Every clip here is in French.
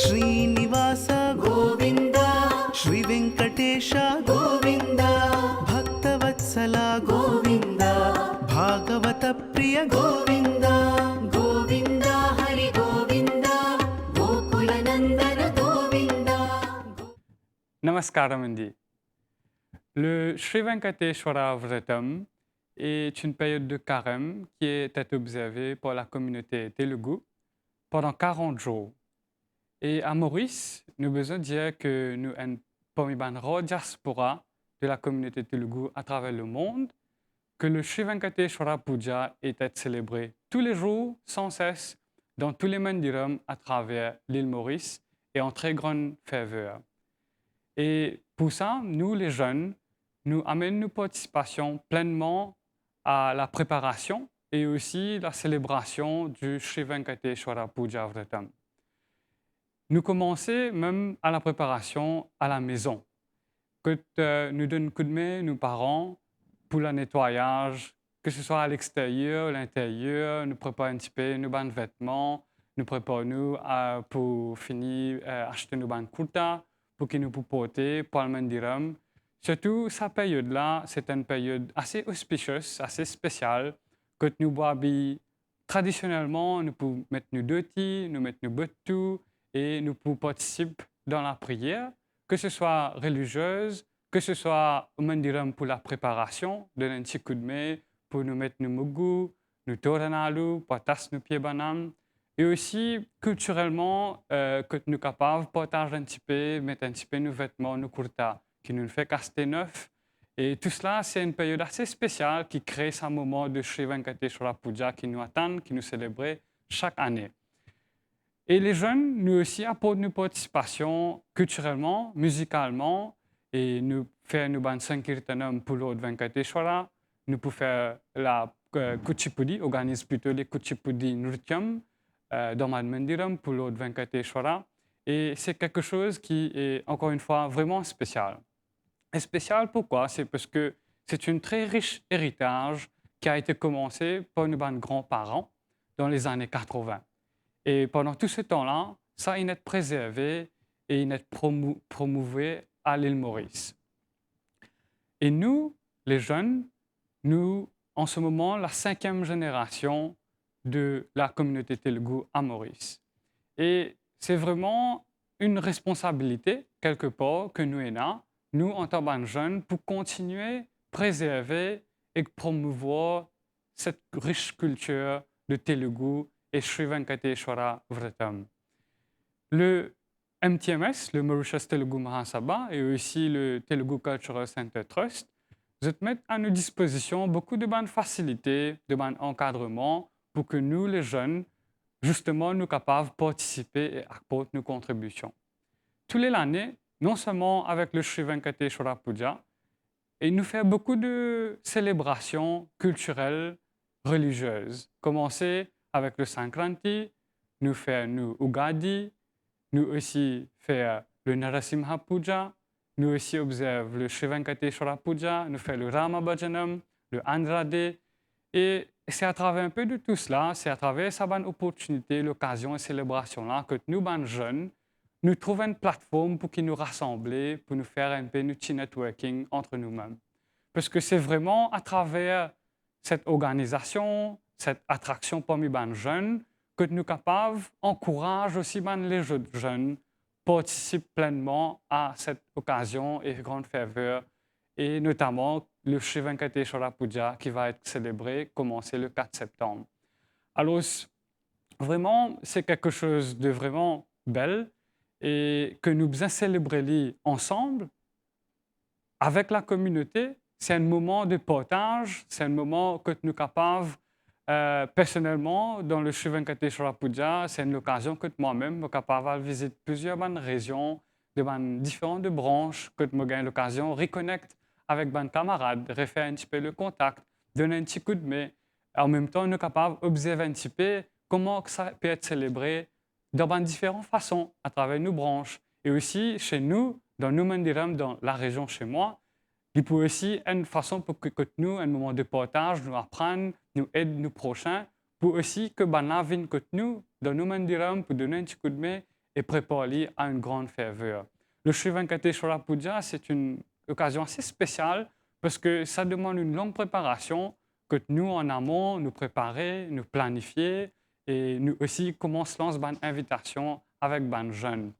ಶ್ರೀನಿವಾಸ ಗೋವಿಂದ ಶ್ರೀ ವೆಂಕಟೇಶ ಗೋವಿಂದ ಭಕ್ತವತ್ಸಲ ಗೋವಿಂದ ಭಾಗವತ ಪ್ರಿಯ ಗೋವಿಂದ ಗೋವಿಂದ ಹರಿ ಗೋವಿಂದ ಗೋಕುಲನಂದನ Govinda. Namaskaram Indi. Le Sri Venkateshwara Vratam est une période de carême qui est observée par la communauté Telugu pendant 40 jours. Et à Maurice, nous besoin dire que nous avons parmi la diaspora de la communauté Telugu à travers le monde, que le Sri Venkateshwara Puja est célébré tous les jours, sans cesse, dans tous les mandirams à travers l'île Maurice et en très grande ferveur. Et pour ça, nous les jeunes, nous amenons nos participations pleinement à la préparation et aussi la célébration du Sri Venkateshwara Puja Vratam. Nous commençons même à la préparation à la maison. Que nous donnons un coup de main, nos parents, pour le nettoyage, que ce soit à l'extérieur, l'intérieur, nous préparons un petit peu nos bonnes vêtements, nous préparons pour finir acheter nos bonnes kurtas, pour que nous puissions porter pour le mandiram. Surtout, cette période-là, c'est une période assez auspicieuse, assez spéciale, que nous boivons traditionnellement, nous pouvons mettre nos dhoti, nous mettre nos bottes et nous pouvons participer dans la prière, que ce soit religieuse, que ce soit au mandiram pour la préparation, donner un petit coup de main pour nous mettre nos mugu, nos toranalu, pour tasser nos pieds bananes. Et aussi, culturellement, que nous sommes capables de partager un petit peu, mettre un petit peu nos vêtements, nos kurtas, qui nous fait caster neuf. Et tout cela, c'est une période assez spéciale qui crée ce moment de Sri Venkateshwara Puja qui nous attend, qui nous célèbre chaque année. Et les jeunes, nous aussi, apportent nos participations culturellement, musicalement, et nous faisons nos bandes sankirtanam pour l'autre Venkateshwara. Nous pouvons faire la Kuchipudi, organise plutôt les Kuchipudi Nrityam dans Mandiram pour l'autre Venkateshwara. Et c'est quelque chose qui est, encore une fois, vraiment spécial. Et spécial pourquoi? C'est parce que c'est un très riche héritage qui a été commencé par nos grands-parents dans les années 80. Et pendant tout ce temps-là, ça a été préservé et il est promouvé à l'île Maurice. Et nous, les jeunes, nous, en ce moment, la 5e génération de la communauté Telugu à Maurice. Et c'est vraiment une responsabilité, quelque part, que nous avons, nous, en tant que jeunes, pour continuer à préserver et promouvoir cette riche culture de Telugu et Sri Venkateshwara Vratam. Le MTMS, le Mauritius Telugu Mahasabha, et aussi le Telugu Cultural Center Trust, vous mettent à nos dispositions beaucoup de bonnes facilités, de bon encadrement pour que nous, les jeunes, justement, nous capables de participer et apporter nos contributions. Tous les années, non seulement avec le Sri Venkateshwara Puja, et nous faisons beaucoup de célébrations culturelles, religieuses. Commencer avec le Sankranti, nous faisons le Ugadi, nous aussi faisons le Narasimha Puja, nous aussi observons le Sri Venkateshwara Puja, nous faisons le Rama Bhajanam, le Andrade. Et c'est à travers un peu de tout cela, c'est à travers cette bonne opportunité, l'occasion et célébration-là que nous, les jeunes, nous trouvons une plateforme pour nous rassembler, pour nous faire un peu de petit networking entre nous-mêmes. Parce que c'est vraiment à travers cette organisation, cette attraction parmi les jeunes, que nous sommes capables d'encourager aussi les jeunes participent pleinement à cette occasion et grande ferveur, et notamment le Sri Venkateshwara Puja qui va être célébré, commencer le 4 septembre. Alors, vraiment, c'est quelque chose de vraiment belle et que nous devons célébrer ensemble avec la communauté. C'est un moment de partage, c'est un moment que nous sommes capables, personnellement, dans le Sri Venkateshwara Puja, c'est une occasion que moi-même suis capable de visiter plusieurs bonnes régions, de différentes branches, que je gagne l'occasion de reconnecter avec mes camarades, de refaire un petit peu le contact, donner un petit coup de main. En même temps, nous sommes capables d'observer un petit peu comment ça peut être célébré de différentes façons, à travers nos branches. Et aussi, chez nous, dans nos mandirams, dans la région chez moi, il peut aussi être une façon pour que nous, un moment de partage, nous apprendre, nous aider nos prochains, pour aussi que Bana vienne que nous, dans nos mandirams, pour donner un petit coup de main et prépare-les à une grande ferveur. Le Sri Venkateshwara Puja, c'est une occasion assez spéciale parce que ça demande une longue préparation que nous, en amont, nous préparer, nous planifier et nous aussi commençons une invitation avec les jeunes.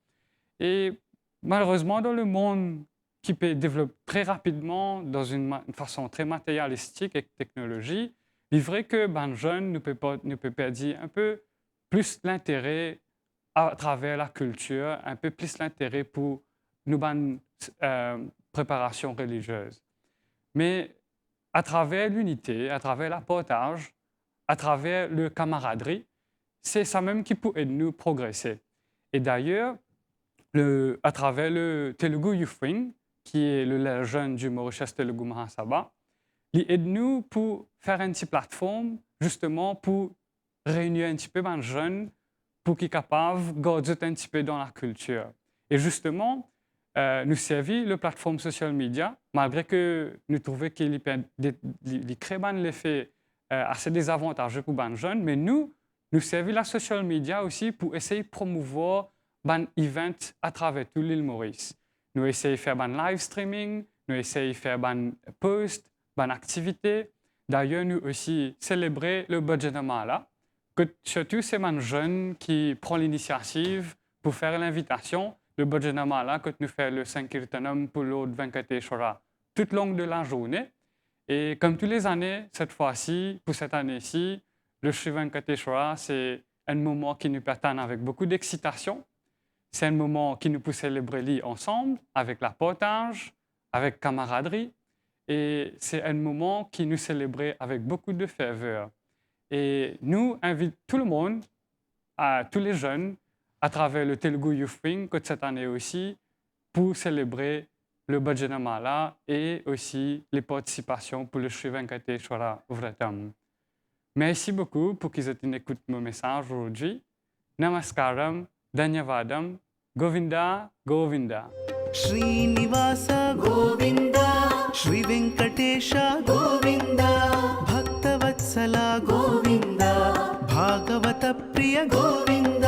Et malheureusement, dans le monde qui peut développer très rapidement dans une façon très matérialistique et technologique, il est vrai que les jeunes ne peuvent perdre un peu plus l'intérêt à travers la culture, un peu plus l'intérêt pour nos préparations religieuses. Mais à travers l'unité, à travers le partage, à travers le camaraderie, c'est ça même qui peut nous progresser. Et d'ailleurs, à travers le Telugu Youth Wing, qui est le jeune du Mauritius Telugu Mahasabha, il aide nous pour faire une petite plateforme justement pour réunir un petit peu de jeunes pour qu'ils soient capables de garder un petit peu dans la culture. Et justement, nous servir la plateforme social media, malgré que nous trouvons qu'il crée l'effet assez désavantageux pour les jeunes, mais nous servons la social media aussi pour essayer de promouvoir un event à travers toute l'île Maurice. Nous essayons de faire un live streaming, nous essayons de faire un post, une activité. D'ailleurs, nous aussi célébrer le budget de Mala, que surtout c'est un jeune qui prend l'initiative pour faire l'invitation. Le budget de Mala, que nous faisons le Sankirtanam pour l'autre Venkateshwara tout le long de la journée. Et comme tous les années, cette fois-ci, pour cette année-ci, le Sri Venkateshwara, c'est un moment qui nous perturbe avec beaucoup d'excitation. C'est un moment qui nous peut célébrer ensemble, avec la partage, avec camaraderie. Et c'est un moment qui nous célèbre avec beaucoup de ferveur. Et nous invitons tout le monde, tous les jeunes, à travers le Telugu Youth Wing, que cette année aussi, pour célébrer le Bhajanamala et aussi les participations pour le Sri Venkateshwara Vratam. Merci beaucoup pour qu'ils aient écouté mon message aujourd'hui. Namaskaram, Dhanyavadam, Govinda, Govinda. Srinivasa Govinda, Sri Venkatesha Govinda, Bhaktavatsala Govinda, Bhagavata Priya Govinda.